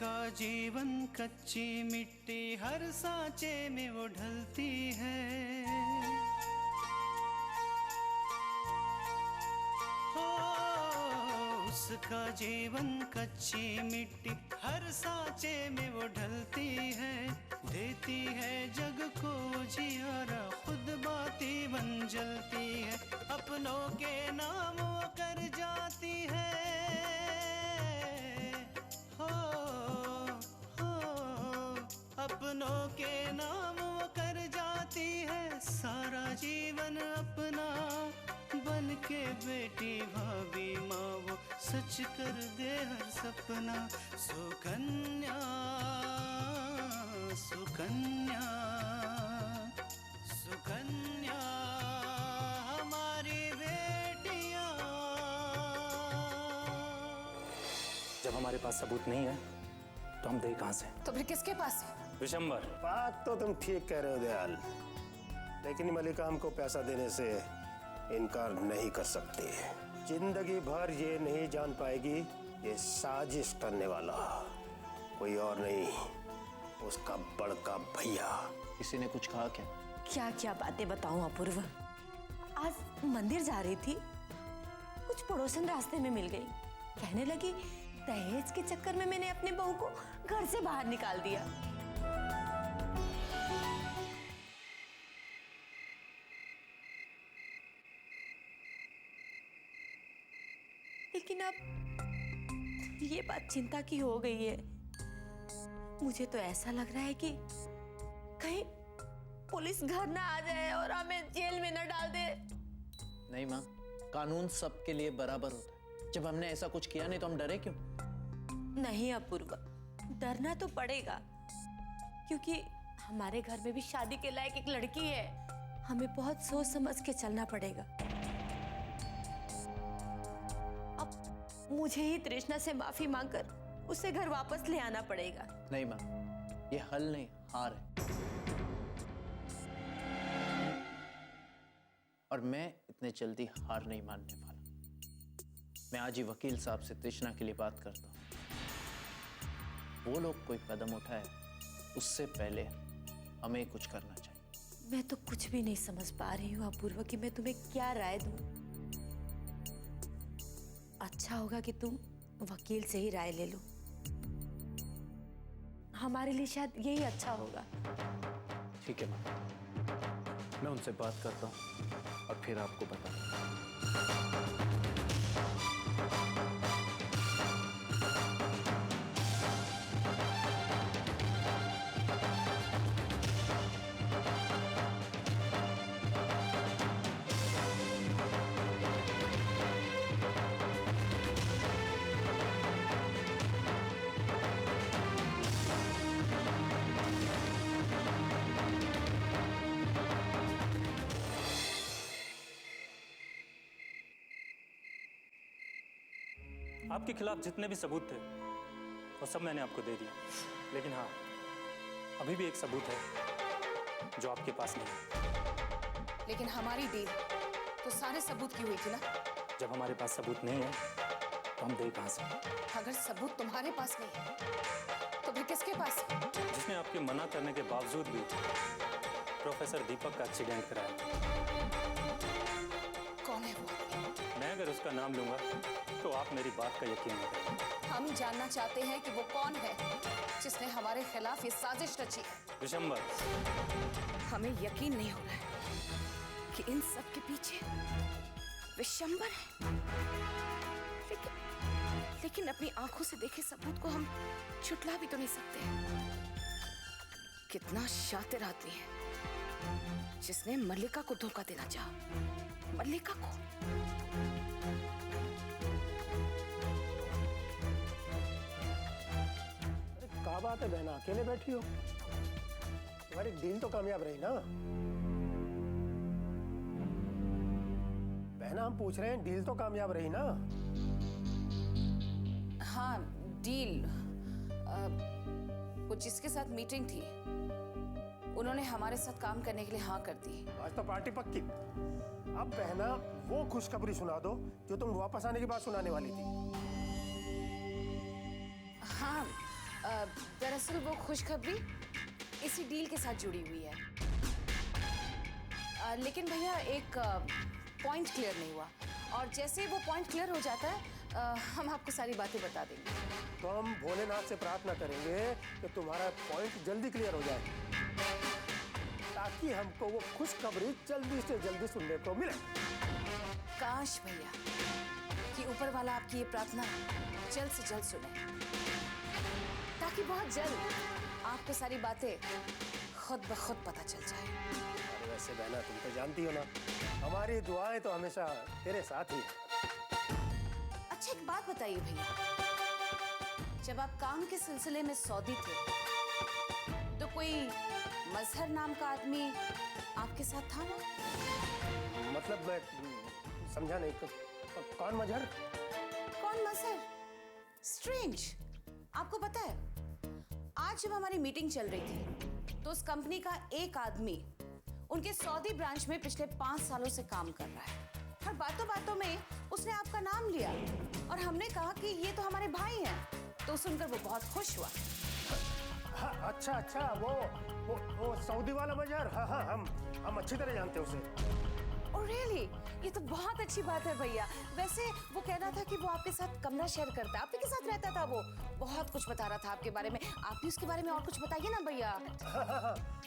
उसका जीवन कच्ची मिट्टी, हर सांचे में वो ढलती है। हो उसका जीवन कच्ची मिट्टी, हर सांचे में वो ढलती है। देती है जग को जियारा, खुद बाती बन जलती है। अपनों के नाम वो कर जाती है। अपनों के नाम वो कर जाती है। सारा जीवन अपना बन के बेटी भाभी माँ वो सच कर दे हर सपना। सुकन्या सुकन्या सुकन्या हमारी बेटियाँ। जब हमारे पास सबूत नहीं है तो हम दे कहां से? तो फिर किसके पास है? विशंबर, बात तो तुम ठीक कह रहे हो दयाल, लेकिन मल्लिका हमको पैसा देने से इनकार नहीं कर सकती। जिंदगी भर ये नहीं जान पाएगी ये साजिश करने वाला कोई और नहीं, उसका बड़का भैया। किसी ने कुछ कहा क्या? क्या क्या बातें बताऊं अपूर्व। आज मंदिर जा रही थी, कुछ पड़ोसन रास्ते में मिल गई। कहने लगी दहेज के चक्कर में मैंने अपने बहू को घर से बाहर निकाल दिया। लेकिन अब ये बात चिंता की हो गई है। मुझे तो ऐसा लग रहा है कि कहीं पुलिस घर ना आ जाए और हमें जेल में न डाल दे। नहीं माँ, कानून सबके लिए बराबर होता है। जब हमने ऐसा कुछ किया नहीं तो हम डरे क्यों? नहीं अपूर्वा, डरना तो पड़ेगा, क्योंकि हमारे घर में भी शादी के लायक एक लड़की है। हमें बहुत सोच समझ के चलना पड़ेगा। अब मुझे ही तृष्णा से माफी मांगकर उसे घर वापस ले आना पड़ेगा। नहीं माँ, ये हल नहीं, हार है। और मैं इतने जल्दी हार नहीं मानने वाला। मैं आज ही वकील साहब से तृष्णा के लिए बात करता हूँ। वो लोग कोई कदम उठाए उससे पहले हमें कुछ करना चाहिए। मैं तो कुछ भी नहीं समझ पा रही हूँ अपूर्वा कि मैं तुम्हें क्या राय दूं। अच्छा होगा कि तुम वकील से ही राय ले लो। हमारे लिए शायद यही अच्छा होगा। ठीक है माँ, मैं उनसे बात करता हूँ और फिर आपको बताऊँ। आपके खिलाफ जितने भी सबूत थे वो सब मैंने आपको दे दिए, लेकिन हाँ, अभी भी एक सबूत है जो आपके पास नहीं है। लेकिन हमारी डील तो सारे सबूत की हुई थी ना। जब हमारे पास सबूत नहीं है तो हम दे कहां से? अगर सबूत तुम्हारे पास नहीं है तो फिर किसके पास है? जिसने आपके मना करने के बावजूद भी प्रोफेसर दीपक का एक्सीडेंट कराया। कौन है वो? मैं अगर उसका नाम लूंगा तो आप मेरी बात का यकीन नहीं करेंगे। हम जानना चाहते हैं कि वो कौन है जिसने हमारे खिलाफ ये साजिश रची है। विशंबर, हमें यकीन नहीं हो रहा है कि इन सब के पीछे विशंबर है। लेकिन अपनी आंखों से देखे सबूत को हम छुटला भी तो नहीं सकते। कितना शातिर आदमी है जिसने मल्लिका को धोखा देना चाहा। मल्लिका को। क्या बात है बहना, अकेले बैठी हो? तुम्हारी डील तो कामयाब रही ना? बहना, हम पूछ रहे हैं, डील तो कामयाब रही ना? हाँ, डील। वो जिसके साथ मीटिंग थी उन्होंने हमारे साथ काम करने के लिए हाँ कर दी। आज तो पार्टी पक्की। अब बहना वो खुशखबरी सुना दो जो तुम वापस आने के बाद सुनाने वाली थी। हाँ, दरअसल वो खुशखबरी इसी डील के साथ जुड़ी हुई है। लेकिन भैया एक पॉइंट क्लियर नहीं हुआ, और जैसे ही वो पॉइंट क्लियर हो जाता है हम आपको सारी बातें बता देंगे। तो हम भोलेनाथ से प्रार्थना करेंगे कि तुम्हारा पॉइंट जल्दी क्लियर हो जाए, ताकि हमको वो खुशखबरी जल्दी से जल्दी सुनने को मिले। काश भैया कि ऊपर वाला आपकी ये प्रार्थना जल्द से जल्द सुने, ताकि बहुत जल्द आपको सारी बातें खुद ब खुद पता चल जाए। अरे वैसे बहना, तुम तो जानती हो ना, हमारी दुआएं तो हमेशा तेरे साथ ही है। अच्छा एक बात बताइए भैया, जब आप काम के सिलसिले में सऊदी थे तो कोई मजहर नाम का आदमी आपके साथ था ना? मतलब मैं समझा नहीं, कौन मजहर? कौन मजहर? स्ट्रेंज। आपको पता है, आज जब हमारी मीटिंग चल रही थी तो उस कंपनी का एक आदमी उनके सऊदी ब्रांच में पिछले 5 सालों से काम कर रहा है, और बातों बातों में उसने आपका नाम लिया, और हमने कहा कि ये तो हमारे भाई हैं, तो सुनकर वो बहुत खुश हुआ। हाँ, अच्छा, वो सऊदी वाला मजहर। हाँ, हम अच्छी तरह जानते हैं उसे। Oh really? ये तो बहुत अच्छी बात है भैया। वैसे वो कह रहा था कि वो आपके साथ कमरा शेयर करता है, आपके के साथ रहता था, वो बहुत कुछ बता रहा था आपके बारे में। आप भी उसके बारे में और कुछ बताइए ना भैया।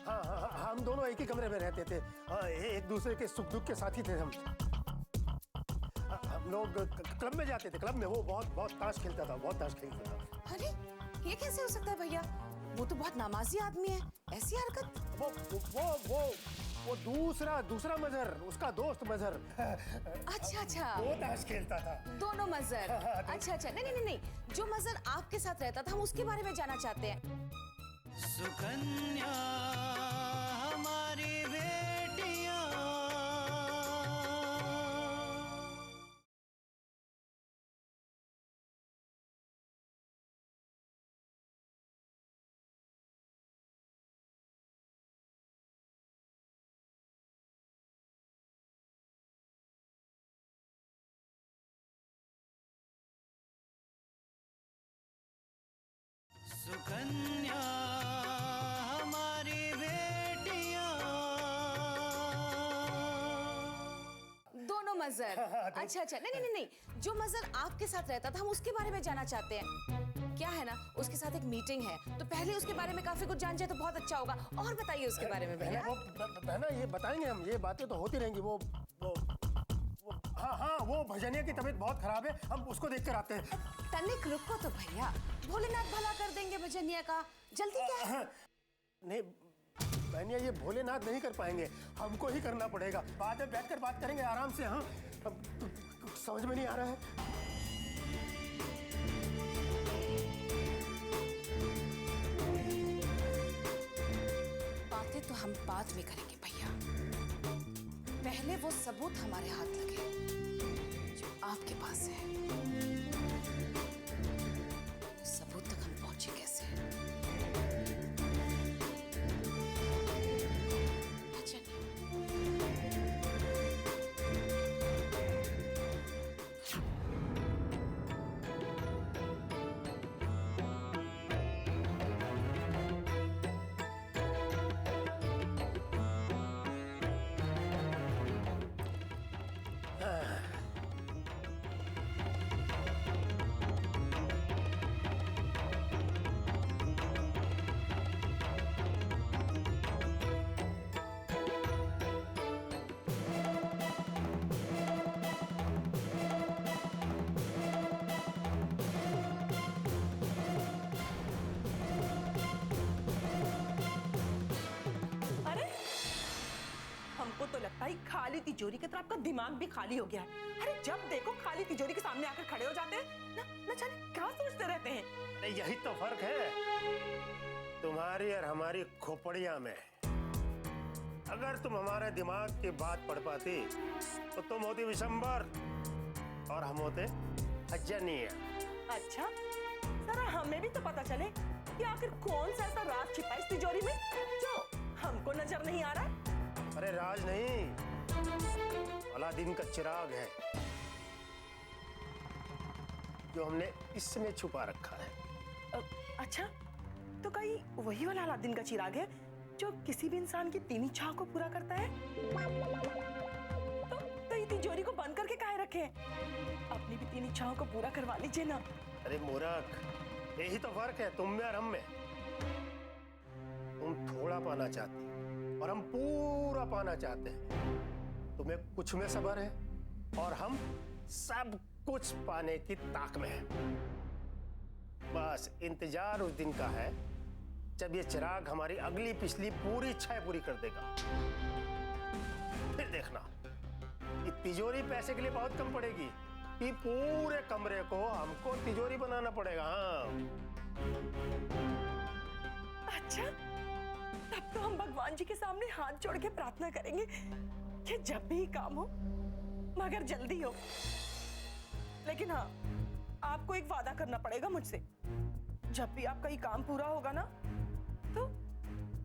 हाँ, हम दोनों एक ही कमरे में रहते थे। एक दूसरे के सुख दुख के साथी थे हम लोग क्लब में जाते थे। क्लब में वो बहुत ताश खेलता था, बहुत ताश खेलता था। अरे ये कैसे हो सकता है भैया? वो तो बहुत नामाजी आदमी है, ऐसी हरकत। वो दूसरा मजहर, उसका दोस्त मजहर। अच्छा वो ताश खेलता था। दोनों मजहर। अच्छा नहीं, जो मजहर आपके साथ रहता था हम उसके बारे में जानना चाहते हैं। सुकन्या हमारी बेटियां, सुकन्या हमारी बेटियां। दोनों मजहर। अच्छा नहीं, जो मजहर आपके साथ रहता था हम उसके बारे में जानना चाहते हैं। क्या है ना, उसके साथ एक मीटिंग है, तो पहले उसके बारे में काफी कुछ जान जाए तो बहुत अच्छा होगा। और बताइए उसके बारे में भैया। बहना, ये बताएंगे हम, ये बातें तो होती रहेंगी। हाँ, वो भजनिया की तबीयत बहुत खराब है, हम उसको देख कर आते हैं। तनिक रुको तो भैया, भोलेनाथ भला कर देंगे भजनिया का, जल्दी क्या है? नहीं बहनिया, ये भोलेनाथ नहीं कर पाएंगे, हमको ही करना पड़ेगा। बाद में बैठकर बात करेंगे आराम से। हाँ, समझ में नहीं आ रहा है। बातें तो हम बाद में करेंगे भैया, पहले वो सबूत हमारे हाथ लगे जो आपके पास है। सबूत तक हम पहुंचे कैसे? हमको तो लगता है खाली तिजोरी की तरह आपका दिमाग भी खाली हो गया है। अरे जब देखो खाली तिजोरी के सामने आकर खड़े हो जाते हैं ना जाने क्या सोचते रहते हैं। अरे यही तो फर्क है तुम्हारी और हमारी खोपड़िया में। अगर तुम हमारे दिमाग की बात पढ़ पाती तो तुम होती विशंबर और हम होते भजनिया। अच्छा, जरा हमें भी तो पता चले कि आखिर कौन सा ऐसा राज छिपा इस तिजोरी में जो हमको नजर नहीं आ रहा। अरे राज नहीं, अलादीन का चिराग है जो हमने इसमें छुपा रखा है। अच्छा, लपटाई वही वाला अलादीन का चिराग है जो किसी भी इंसान की तीन इच्छाओं को पूरा करता है। तो ये तिजोरी को बंद करके काहे रखे? अपनी भी तीन इच्छाओं को पूरा करवा लीजिए ना। अरे मूर्ख, यही तो फर्क है तुम में और हम में। तुम थोड़ा पाना चाहती और हम पूरा पाना चाहते हैं। तुम्हें कुछ में सब्र है और हम सब कुछ पाने की ताक में हैं। बस इंतजार उस दिन का है जब ये चिराग हमारी अगली पिछली पूरी इच्छाएं पूरी कर देगा। फिर देखना, ये तिजोरी पैसे के लिए बहुत कम पड़ेगी कि पूरे कमरे को हमको तिजोरी बनाना पड़ेगा। हाँ। अच्छा, तब तो हम भगवान जी के सामने हाथ जोड़ के प्रार्थना करेंगे कि जब भी काम हो मगर जल्दी हो। लेकिन हाँ, आपको एक वादा करना पड़ेगा मुझसे। जब भी आपका ये काम पूरा होगा ना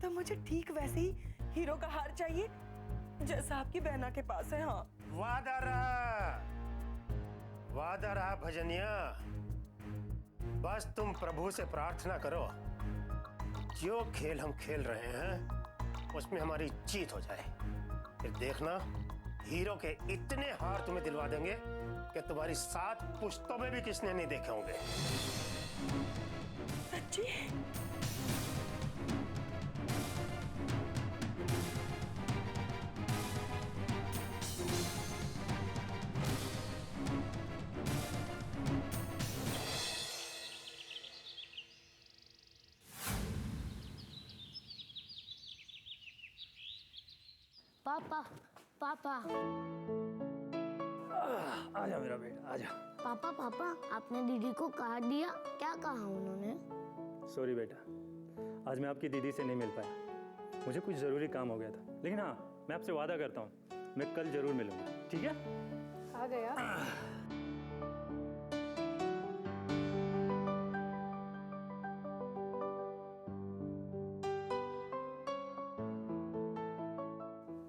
तो मुझे ठीक वैसे ही हीरो का हार चाहिए जैसा आपकी बहना के पास है। हाँ, वादा रहा भजनिया। बस तुम प्रभु से प्रार्थना करो जो खेल हम खेल रहे हैं उसमें हमारी जीत हो जाए। फिर देखना, हीरो के इतने हार तुम्हें दिलवा देंगे कि तुम्हारी 7 पुश्तों में भी किसने नहीं देखे होंगे। सच्ची? पापा पापा आजा मेरा बेटा, आजा। पापा पापा आपने दीदी को कार्ड दिया, क्या कहा उन्होंने? सॉरी बेटा, आज मैं आपकी दीदी से नहीं मिल पाया। मुझे कुछ ज़रूरी काम हो गया था। लेकिन हाँ, मैं आपसे वादा करता हूँ मैं कल ज़रूर मिलूंगा, ठीक है? आ गया।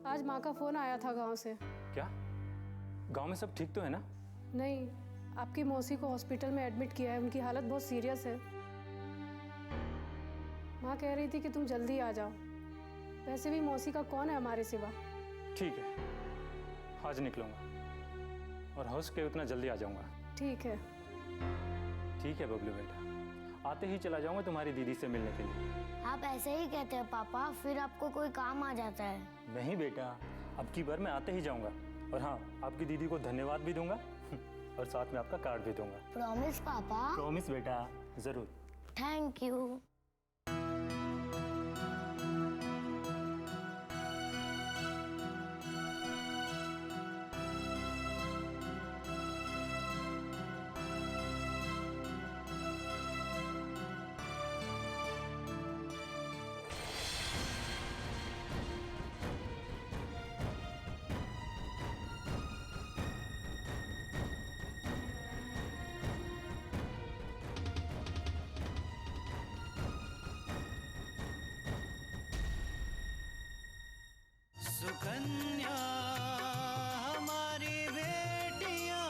आज माँ का फोन आया था गांव से। क्या? गांव में सब ठीक तो है ना? नहीं, आपकी मौसी को हॉस्पिटल में एडमिट किया है, उनकी हालत बहुत सीरियस है। माँ कह रही थी कि तुम जल्दी आ जाओ। वैसे भी मौसी का कौन है हमारे सिवा। ठीक है, आज निकलूंगा और हो सके उतना जल्दी आ जाऊंगा। ठीक है। ठीक है बबलू बेटा, आते ही चला जाऊंगा तुम्हारी दीदी से मिलने के लिए। आप ऐसे ही कहते हैं पापा, फिर आपको कोई काम आ जाता है। नहीं बेटा, अब की बार मैं आते ही जाऊंगा। और हाँ, आपकी दीदी को धन्यवाद भी दूंगा और साथ में आपका कार्ड भी दूंगा। प्रॉमिस पापा? प्रॉमिस बेटा, जरूर। Thank you. सुकन्या हमारी बेटियां।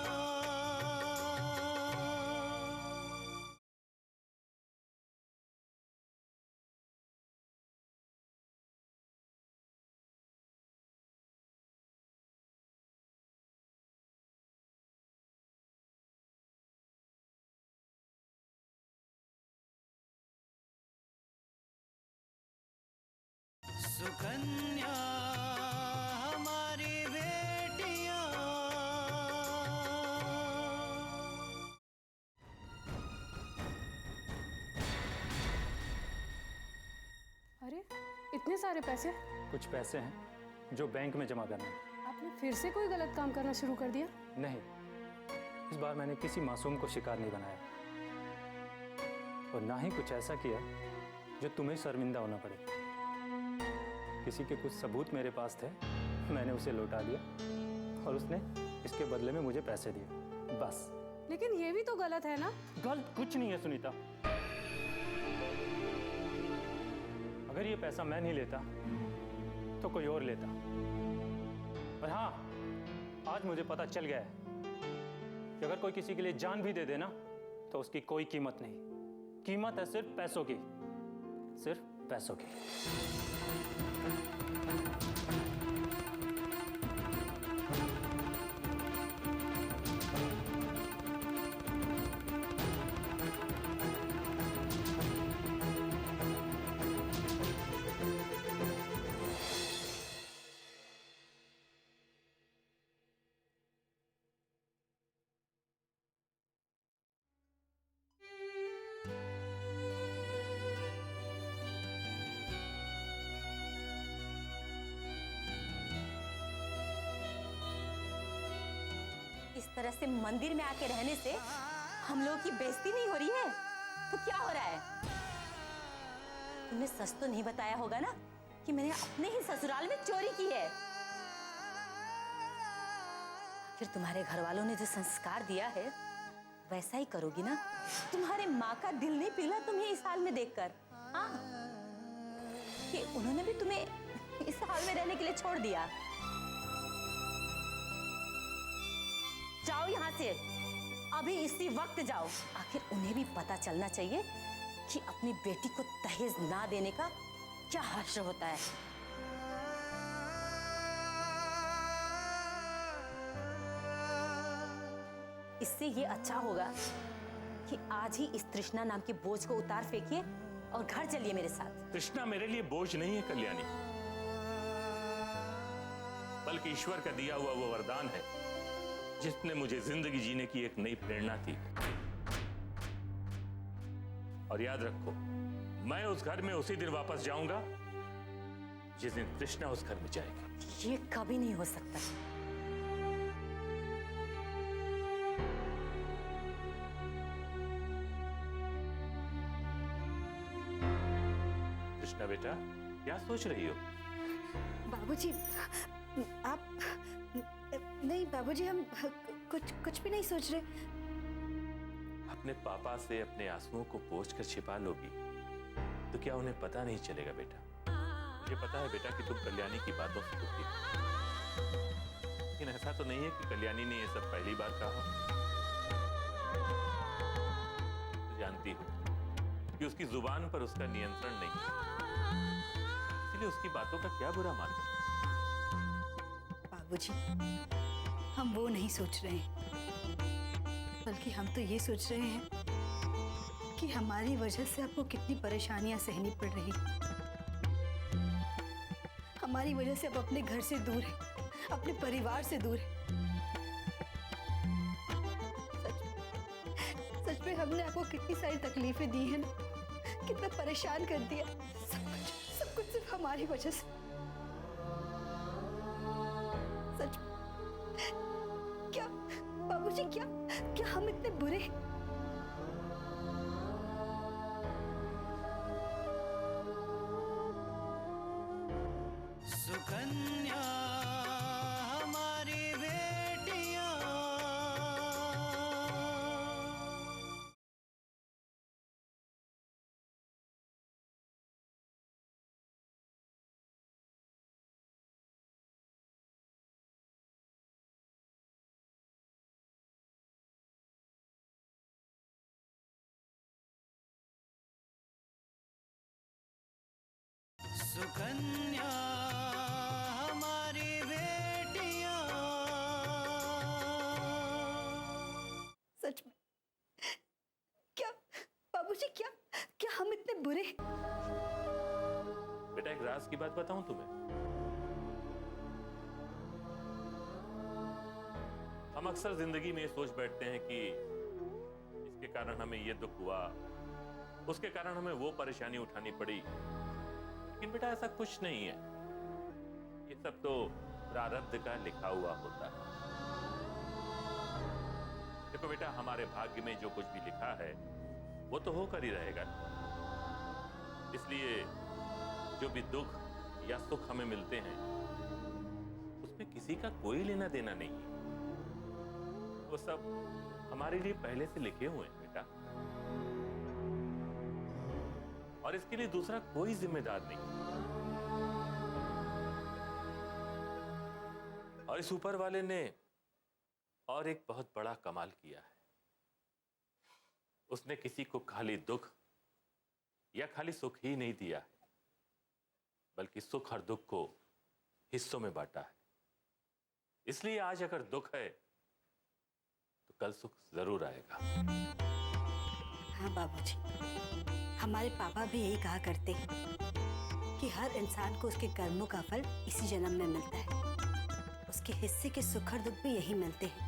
सुकन्या हमारी बेटियां। अरे, इतने सारे पैसे? कुछ पैसे हैं जो बैंक में जमा करना है। आपने फिर से कोई गलत काम करना शुरू कर दिया? नहीं, इस बार मैंने किसी मासूम को शिकार नहीं बनाया और ना ही कुछ ऐसा किया जो तुम्हें शर्मिंदा होना पड़े। किसी के कुछ सबूत मेरे पास थे, मैंने उसे लौटा दिया और उसने इसके बदले में मुझे पैसे दिए, बस। लेकिन ये भी तो गलत है ना? गलत कुछ नहीं है सुनीता। अगर ये पैसा मैं नहीं लेता तो कोई और लेता। और हाँ, आज मुझे पता चल गया है कि अगर कोई किसी के लिए जान भी दे देना तो उसकी कोई कीमत नहीं। कीमत है सिर्फ पैसों की। सिर्फ पैसों के लिए। इस तरह से मंदिर में आके रहने से हम लोगों की बेइज्जती नहीं हो रही है तो क्या हो रहा है? तुमने सच तो नहीं बताया होगा ना कि मैंने अपने ही ससुराल में चोरी की है। फिर तुम्हारे घर वालों ने जो संस्कार दिया है वैसा ही करोगी ना? तुम्हारे माँ का दिल नहीं पिघला तुम्हें इस हाल में देखकर? हाँ, कि उन्होंने भी तुम्हें इस हाल में रहने के लिए छोड़ दिया। जाओ यहाँ से, अभी इसी वक्त जाओ। आखिर उन्हें भी पता चलना चाहिए कि अपनी बेटी को दहेज ना देने का क्या हश्र होता है। इससे ये अच्छा होगा कि आज ही इस तृष्णा नाम के बोझ को उतार फेंकिए और घर चलिए मेरे साथ। तृष्णा मेरे लिए बोझ नहीं है कल्याणी, बल्कि ईश्वर का दिया हुआ वो वरदान है जिसने मुझे जिंदगी जीने की एक नई प्रेरणा दी। और याद रखो, मैं उस घर में उसी दिन वापस जाऊंगा जिस दिन तृष्णा उस घर में जाएगी। ये कभी नहीं हो सकता। तृष्णा बेटा, क्या सोच रही हो? बाबूजी, आप नहीं बाबूजी, हम कुछ भी नहीं सोच रहे। अपने पापा से अपने आंसुओं को पोंछ कर छिपा लोगी तो क्या उन्हें पता नहीं चलेगा बेटा? मुझे पता है बेटा कि तुम कल्याणी की बातों से दुखी हो, लेकिन ऐसा तो नहीं है कि कल्याणी ने ये सब पहली बार कहा। तो जानती हो कि उसकी जुबान पर उसका नियंत्रण नहीं है, इसलिए उसकी बातों का क्या बुरा मानना। बाबूजी, हम वो नहीं सोच रहे हैं, बल्कि हम तो ये सोच रहे हैं कि हमारी वजह से आपको कितनी परेशानियां सहनी पड़ रही। हमारी वजह से आप अपने घर से दूर हैं, अपने परिवार से दूर हैं। सच में हमने आपको कितनी सारी तकलीफें दी हैं ना, कितना परेशान कर दिया। सब कुछ सिर्फ हमारी वजह से। सच क्या बाबूजी, क्या हम इतने बुरे हैं? सुकन्या हमारी बेटियां, सुकन्या हमारी बेटियां। सच में क्या बाबूजी, क्या हम इतने बुरे हैं? बेटा, एक राज की बात बताऊं तुम्हें। हम अक्सर जिंदगी में सोच बैठते हैं कि इसके कारण हमें ये दुख हुआ, उसके कारण हमें वो परेशानी उठानी पड़ी, लेकिन बेटा ऐसा कुछ नहीं है। ये सब तो प्रारब्ध का लिखा हुआ होता है। देखो बेटा, हमारे भाग्य में जो कुछ भी लिखा है वो तो होकर ही रहेगा, इसलिए जो भी दुख या सुख हमें मिलते हैं उसमें किसी का कोई लेना देना नहीं है। वो सब हमारे लिए पहले से लिखे हुए हैं बेटा, और इसके लिए दूसरा कोई जिम्मेदार नहीं। और इस ऊपर वाले ने और एक बहुत बड़ा कमाल किया है। उसने किसी को खाली दुख या खाली सुख ही नहीं दिया है, बल्कि सुख और दुख को हिस्सों में बांटा है। इसलिए आज अगर दुख है तो कल सुख जरूर आएगा। हाँ बाबूजी, हमारे पापा भी यही कहा करते हैं कि हर इंसान को उसके कर्मों का फल इसी जन्म में मिलता है। उसके हिस्से के सुख और दुख भी यही मिलते हैं।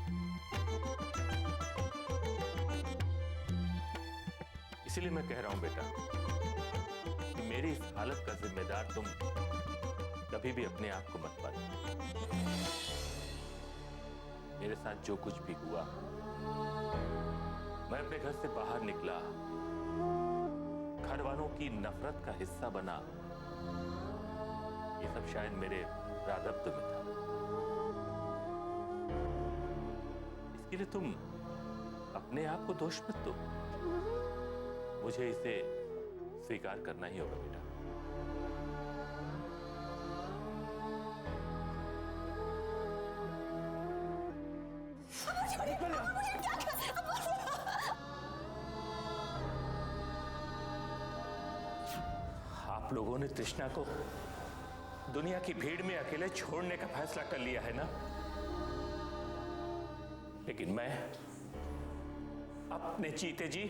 इसीलिए मैं कह रहा हूं बेटा कि मेरी इस हालत का जिम्मेदार तुम कभी भी अपने आप को मत पालो। मेरे साथ जो कुछ भी हुआ, मैं अपने घर से बाहर निकला, घर वालों की नफरत का हिस्सा बना, ये सब शायद मेरे प्रारब्ध में था। इसके लिए तुम अपने आप को दोष मत दो, मुझे इसे स्वीकार करना ही होगा बेटा। आप लोगों ने तृष्णा को दुनिया की भीड़ में अकेले छोड़ने का फैसला कर लिया है ना, लेकिन मैं अपने जीते जी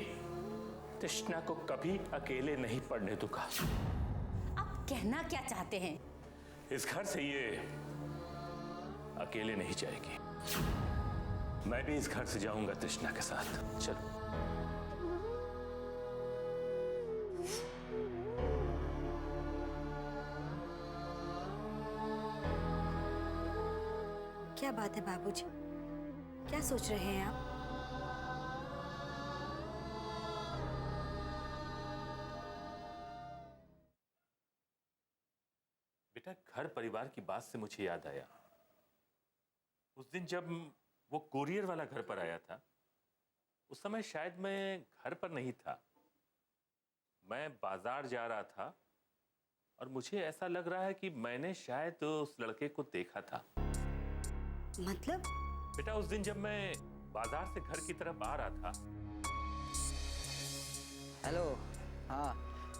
तृष्णा को कभी अकेले नहीं पड़ने दूंगा। आप कहना क्या चाहते हैं? इस घर से ये अकेले नहीं जाएगी, मैं भी इस घर से जाऊंगा तृष्णा के साथ। चलो। क्या बात है बाबूजी, क्या सोच रहे हैं आप? बेटा, घर परिवार की बात से मुझे याद आया, उस दिन जब वो कुरियर वाला घर पर आया था, उस समय शायद मैं घर पर नहीं था, मैं बाजार जा रहा था और मुझे ऐसा लग रहा है कि मैंने शायद उस लड़के को देखा था। मतलब? बेटा, उस दिन जब मैं बाजार से घर की तरफ आ रहा था। हेलो। हाँ,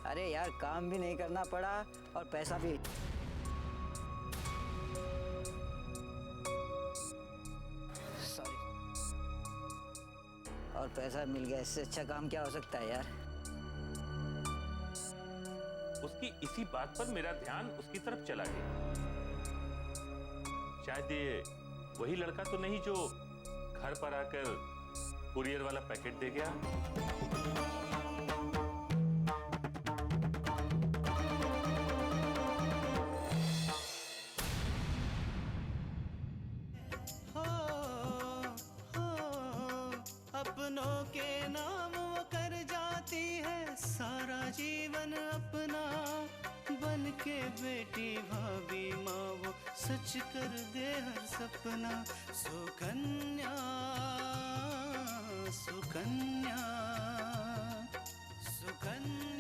अरे यार, काम भी नहीं करना पड़ा और पैसा भी। सॉरी। और पैसा मिल गया, इससे अच्छा काम क्या हो सकता है यार। उसकी इसी बात पर मेरा ध्यान उसकी तरफ चला गया। शायद ये वही लड़का तो नहीं जो घर पर आकर कुरियर वाला पैकेट दे गया। अपनों के नाम वो कर जाती है सारा जीवन अपना, बन के बेटी भाभी माँ वो सच कर दे हर सपना। सुकन्या सुकन्या सुकन्या।